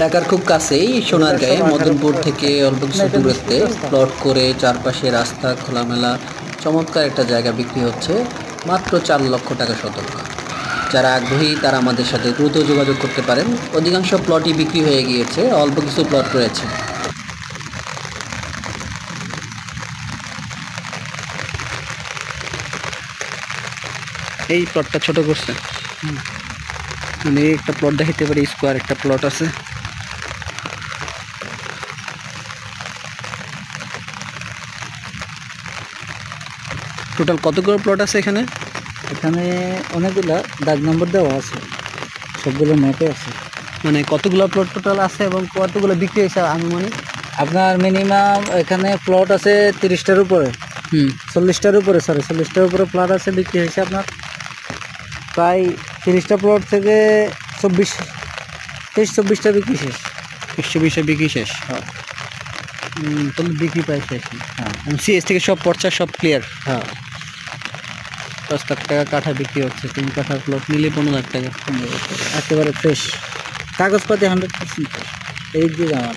ঢাকার খুব কাছেই সোনারগাঁয়ে মদনপুর থেকে অল্প কিছু দূরত্বে প্লট করে চারপাশে রাস্তা খোলামেলা চমৎকার একটা জায়গা বিক্রি হচ্ছে মাত্র 4 লক্ষ টাকা শতক। যারা আগ্রহী তারা আমাদের সাথে দ্রুত যোগাযোগ করতে পারেন। অধিকাংশ প্লটই বিক্রি হয়ে গিয়েছে, অল্প কিছু প্লট রয়েছে। এই প্লটটা ছোট করছে, মানে একটা প্লট দেখাইতে পারি, স্কোয়ার একটা প্লট আছে। টোটাল কতগুলো প্লট আছে এখানে? এখানে অনেকগুলা দাগ নম্বর দেওয়া আছে, সবগুলো ম্যাপে আছে। মানে কতগুলো প্লট টোটাল আছে এবং কতগুলো বিক্রি হয়েছে আনুমানিক? আপনার মিনিমাম এখানে প্লট আছে 30টার উপরে, 40টার উপরে, 40টার উপরে প্লট আছে, বিক্রি হয়েছে আপনার প্রায় 30টা প্লট থেকে 23-24টা বিক্রি শেষ। 120 বিক্রি শেষ। হ্যাঁ, তাহলে বিক্রি প্রায় শেষ। হ্যাঁ, সিএস থেকে সব পর্চা সব ক্লিয়ার। হ্যাঁ। 10 লাখ টাকা কাঠা বিক্রি হচ্ছে, 3 কাঠার প্লট নিলে 15 লাখ টাকা। একেবারে ফ্রেশ কাগজপাতি 100% এই দিকে আমার